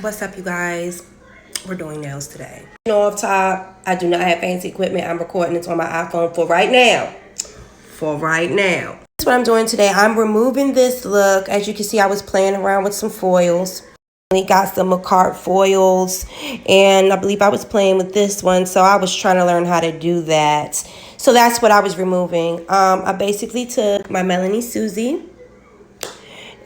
What's up, you guys? We're doing nails today. Off top, I do not have fancy equipment. I'm recording this on my iPhone for right now. That's what I'm doing today. I'm removing this look. As you can see, I was playing around with some foils. We got some McCart foils, and I believe I was playing with this one, so I was trying to learn how to do that. So that's what I was removing. I basically took my Melanie Susie,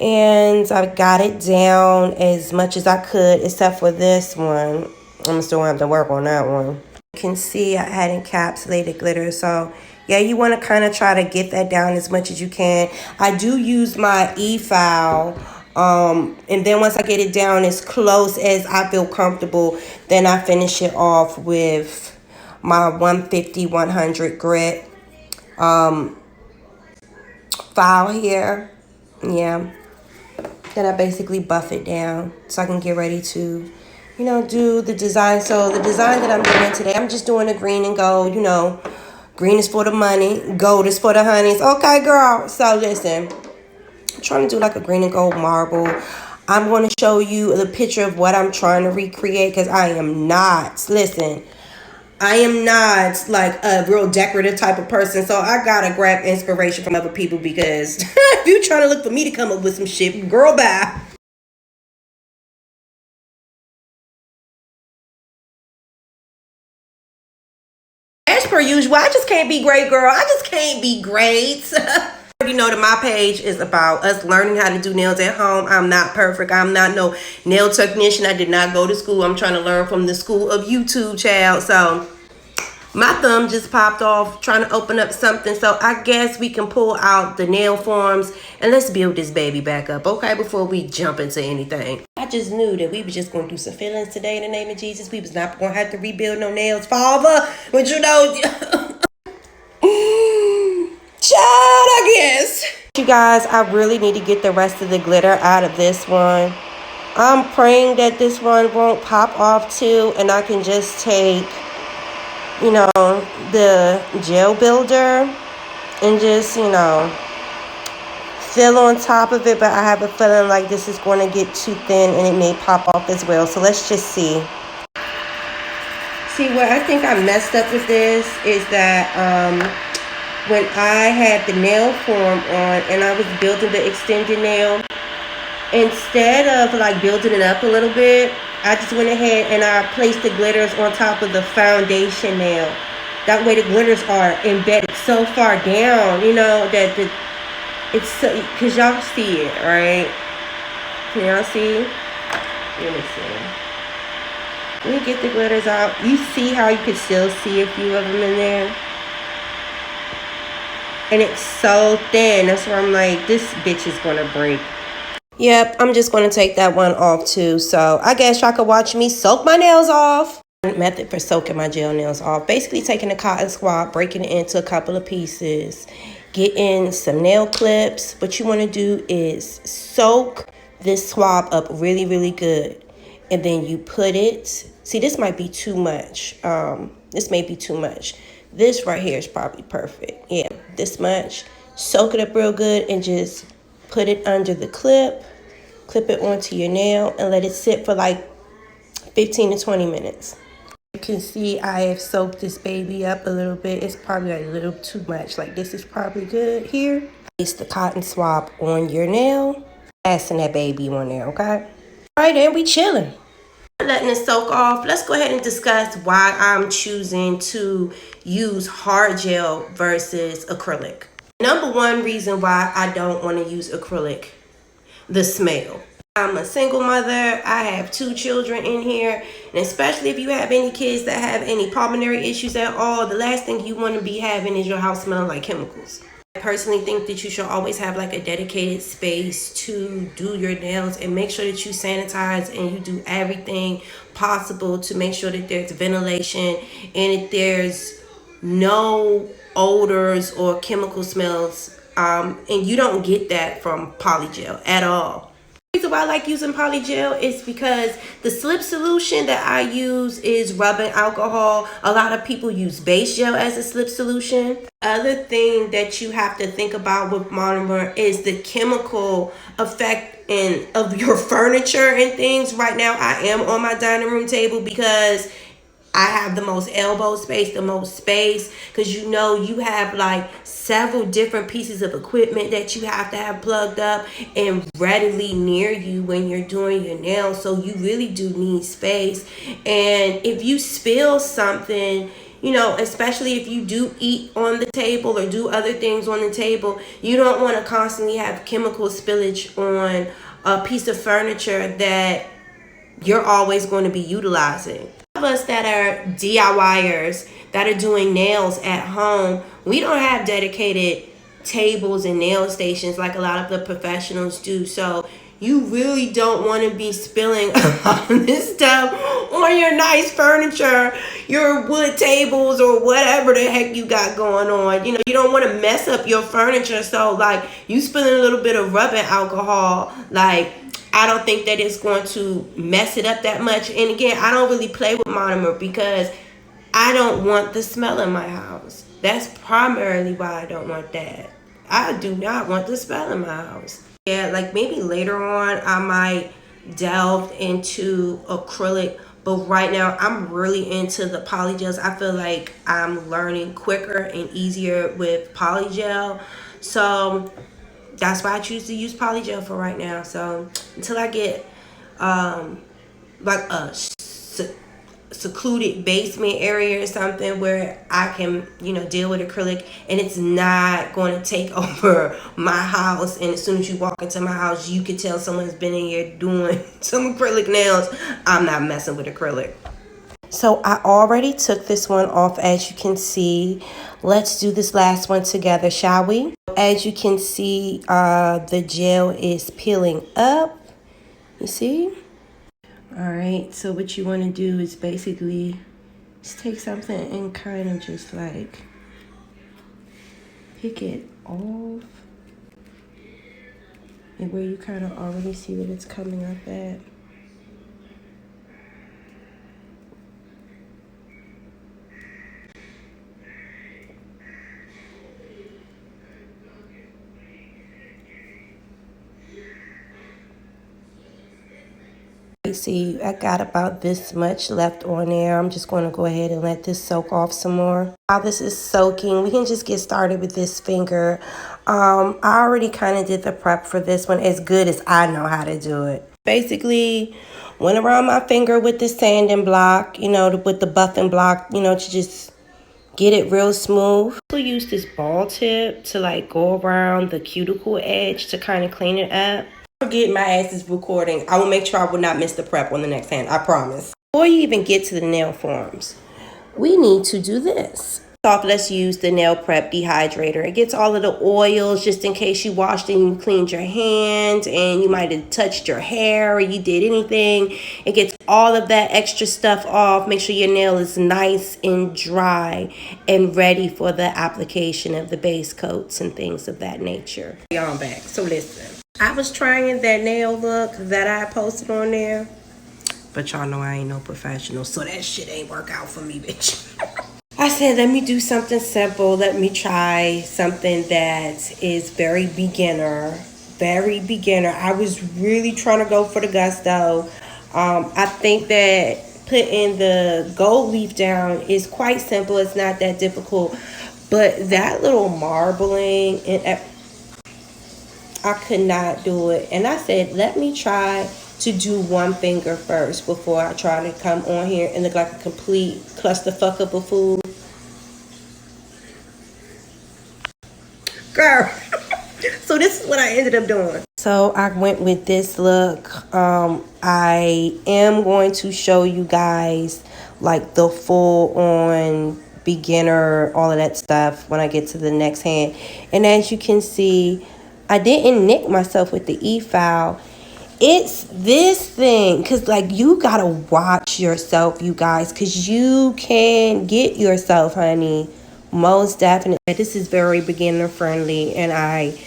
and I got it down as much as I could, except for this one. I'm still going to have to work on that one. You can see I had encapsulated glitter, so yeah, you want to kind of try to get that down as much as you can. I do use my e-file, and then once I get it down as close as I feel comfortable, then I finish it off with my 150-100 grit file here. Yeah. Then I basically buff it down so I can get ready to, do the design. So the design that I'm doing today, I'm just doing a green and gold. Green is for the money, gold is for the honeys. Okay, girl. So listen, I'm trying to do like a green and gold marble. I'm going to show you the picture of what I'm trying to recreate because I am not like a real decorative type of person. So I got to grab inspiration from other people because if you're trying to look for me to come up with some shit, girl, bye. As per usual, I just can't be great, girl. I just can't be great. You know that my page is about us learning how to do nails at home. I'm not perfect. I'm not no nail technician. I did not go to school. I'm trying to learn from the school of YouTube, child. So my thumb just popped off trying to open up something. So I guess we can pull out the nail forms and let's build this baby back up, okay, before we jump into anything. I just knew that we were just going to do some fillings today in the name of Jesus. We was not going to have to rebuild no nails, Father. But child, I guess. You guys, I really need to get the rest of the glitter out of this one. I'm praying that this one won't pop off too, and I can just take, the gel builder and just, fill on top of it. But I have a feeling like this is going to get too thin and it may pop off as well. So let's just see. See, what I think I messed up with this is that, when I had the nail form on and I was building the extended nail, instead of like building it up a little bit, I just went ahead and I placed the glitters on top of the foundation nail. That way the glitters are embedded so far down, that it's so, because y'all see it, right? Can y'all see? Let me see. Let me get the glitters out. You see how you could still see a few of them in there? And it's so thin. That's where I'm like, this bitch is going to break. Yep, I'm just going to take that one off too. So I guess y'all could watch me soak my nails off. Method for soaking my gel nails off. Basically taking a cotton swab, breaking it into a couple of pieces. Getting some nail clips. What you want to do is soak this swab up really, really good. And then you put it. See, this might be too much. This may be too much. This right here is probably perfect. Yeah, this much. Soak it up real good and just put it under the clip. Clip it onto your nail and let it sit for like 15 to 20 minutes. You can see I have soaked this baby up a little bit. It's probably a little too much. Like this is probably good here. Place the cotton swab on your nail. Fasten that baby on there, okay? All right, then we chilling. Letting it soak off, let's go ahead and discuss why I'm choosing to use hard gel versus acrylic. Number one reason why I don't want to use acrylic, the smell. I'm a single mother. I have 2 children in here, and especially if you have any kids that have any pulmonary issues at all, the last thing you want to be having is your house smelling like chemicals. I personally think that you should always have like a dedicated space to do your nails and make sure that you sanitize and you do everything possible to make sure that there's ventilation and that there's no odors or chemical smells. And you don't get that from polygel at all. The reason why I like using polygel is because the slip solution that I use is rubbing alcohol. A lot of people use base gel as a slip solution. Other thing that you have to think about with monomer is the chemical effect of your furniture and things. Right now I am on my dining room table because I have the most elbow space, the most space, because you know you have like several different pieces of equipment that you have to have plugged up and readily near you when you're doing your nails. So you really do need space. And if you spill something, you know, especially if you do eat on the table or do other things on the table, you don't want to constantly have chemical spillage on a piece of furniture that you're always going to be utilizing. Of us that are DIYers that are doing nails at home, we don't have dedicated tables and nail stations like a lot of the professionals do. So you really don't want to be spilling all this stuff on your nice furniture, your wood tables, or whatever the heck you got going on. You know, you don't want to mess up your furniture. So like you spilling a little bit of rubbing alcohol, like I don't think that it's going to mess it up that much. And again, I don't really play with monomer because I don't want the smell in my house. That's primarily why I don't want that. I do not want the smell in my house. Yeah, like maybe later on I might delve into acrylic, but right now I'm really into the polygels. I feel like I'm learning quicker and easier with polygel. So that's why I choose to use polygel for right now. So until I get like a secluded basement area or something where I can, you know, deal with acrylic and it's not going to take over my house, and as soon as you walk into my house you can tell someone's been in here doing some acrylic nails, I'm not messing with acrylic. So I already took this one off, as you can see. Let's do this last one together, shall we? As you can see, the gel is peeling up. You see? All right, so what you want to do is basically just take something and kind of just like pick it off. And where you kind of already see that it's coming up at. See, I got about this much left on there. I'm just going to go ahead and let this soak off some more. While this is soaking, we can just get started with this finger. I already kind of did the prep for this one as good as I know how to do it. Basically, went around my finger with the sanding block, you know, with the buffing block, you know, to just get it real smooth. I also use this ball tip to like go around the cuticle edge to kind of clean it up. Forget my ass is recording. I will make sure I will not miss the prep on the next hand. I promise. Before you even get to the nail forms, we need to do this. Off, let's use the nail prep dehydrator. It gets all of the oils just in case you washed and you cleaned your hands and you might have touched your hair or you did anything. It gets all of that extra stuff off. Make sure your nail is nice and dry and ready for the application of the base coats and things of that nature. Y'all, I'm back. So listen, I was trying that nail look that I posted on there, but y'all know I ain't no professional, so that shit ain't work out for me, bitch. I said, let me do something simple. Let me try something that is very beginner. Very beginner. I was really trying to go for the gusto. I think that putting the gold leaf down is quite simple. It's not that difficult. But that little marbling, and I could not do it. And I said, let me try to do one finger first before I try to come on here and look like a complete clusterfuck of a fool. Girl. So this is what I ended up doing. So I went with this look. I am going to show you guys like the full on beginner, all of that stuff when I get to the next hand. And as you can see, I didn't nick myself with the e-file. It's this thing, because like you gotta watch yourself, you guys, because you can get yourself, honey, most definitely. This is very beginner friendly, and I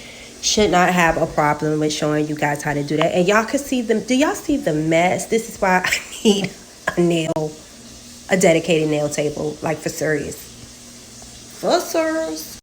should not have a problem with showing you guys how to do that. And y'all can see them. Do y'all see the mess? This is why I need a dedicated nail table, like for serious. For serious.